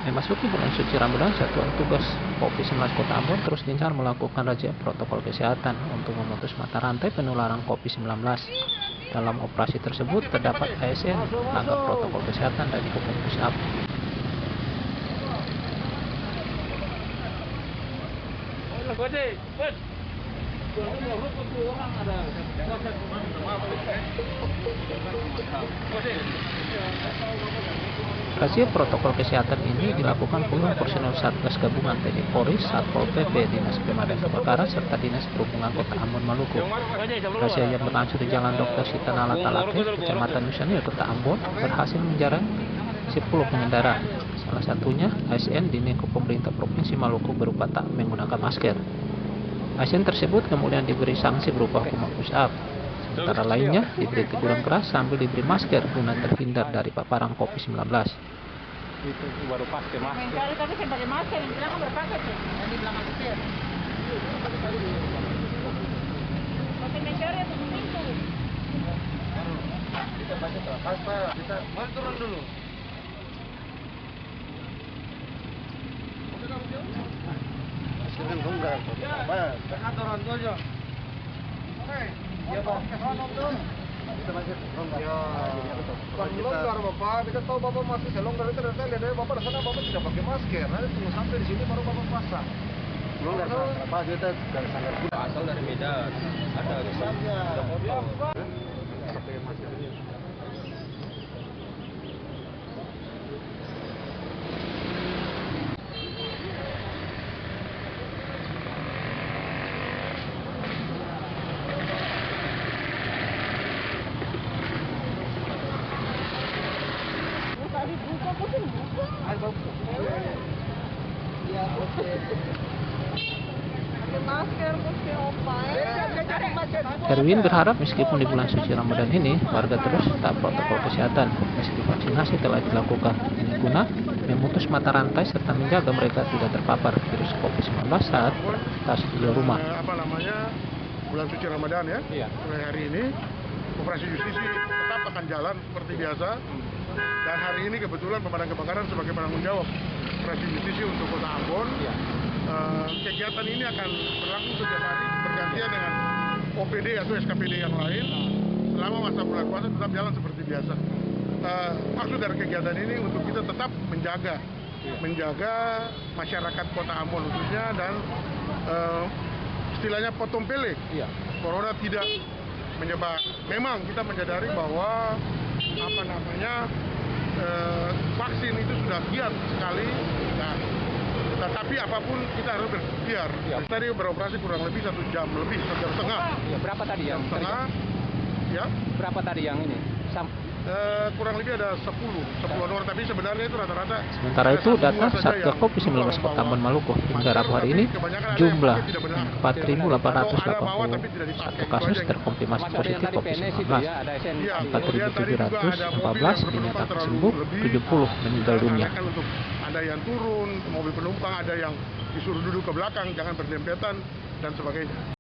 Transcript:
Memasuki bulan suci Ramadan, Satuan Tugas Covid-19 Kota Ambon terus gencar melakukan razia protokol kesehatan untuk memutus mata rantai penularan Covid-19. Dalam operasi tersebut terdapat ASN melanggar protokol kesehatan dan dihukum push up. Razia protokol kesehatan ini dilakukan puluhan personel Satgas Gabungan TNI Polri, Satpol PP, Dinas Pemadam Kebakaran, serta Dinas Perhubungan Kota Ambon Maluku. Razia yang berlangsung di Jalan Dr. Sitanala Talake, Kecamatan Nusanil, Kota Ambon, berhasil menjaring 10 pengendara. Salah satunya ASN di lingkup pemerintah Provinsi Maluku berupa tak menggunakan masker. ASN tersebut kemudian diberi sanksi berupa hukuman push up. Sementara lainnya diberi teguran keras sambil diberi masker guna terhindar dari paparan Covid-19. Itu baru pakai masker. Tapi saya pakai masker, yang bilang kan berpakai tuh, yang di belakang setir. Pakai masker ya tuh pintu. Kita baca terlepas Pak, kita mari turun dulu. Silakan tunggal. Pak, dekat turun tuh aja. Oke. Ya Pak, kita masih longgar. Ya, bukan longgar Bapak. Kita tahu Bapak masih selonggar itu. Ternyata lihat Bapak di sana Bapak tidak pakai masker. Nanti tunggu sampai di sini baru Bapak pasang. Longgar Pak, kita dari Sanggar asal dari Medan. Ada misalnya. Pakai masker. Erwin berharap meskipun di bulan suci Ramadan ini warga terus taat protokol kesehatan meski vaksinasi telah dilakukan. Ini guna memutus mata rantai serta menjaga mereka tidak terpapar virus Covid-19 saat beraktivitas di luar rumah. Bulan suci Ramadan ya. Iya. Mulai hari ini operasi justisi tetap akan jalan seperti biasa. Dan hari ini kebetulan pemadam kebakaran sebagai penanggung jawab operasi justisi untuk Kota Ambon. Iya. Kegiatan ini akan berlangsung setiap hari bergantian dengan OPD atau SKPD yang lain. Selama masa bulan puasa tetap jalan seperti biasa. Maksud dari kegiatan ini untuk kita tetap menjaga masyarakat Kota Ambon khususnya dan istilahnya potong pele. Iya. Corona Tidak menyebar. Memang kita menyadari bahwa vaksin itu sudah giat sekali. Nah, tetapi apapun kita harus berikhtiar. Iya. Tadi beroperasi kurang lebih 1 jam lebih, 1 jam setengah. Iya, berapa tadi yang Setengah, ya. Berapa tadi yang ini? Kurang lebih ada 10 orang, tapi sebenarnya itu rata-rata. Sementara itu, data Satgas Covid-19 Kota Ambon Maluku hingga Rabu hari ini jumlah 4.881 kasus terkonfirmasi positif Covid-19, 4.714 dinyatakan sembuh, 70 meninggal dunia. Ada yang turun mobil penumpang, ada yang disuruh duduk ke belakang, jangan berdempetan dan sebagainya.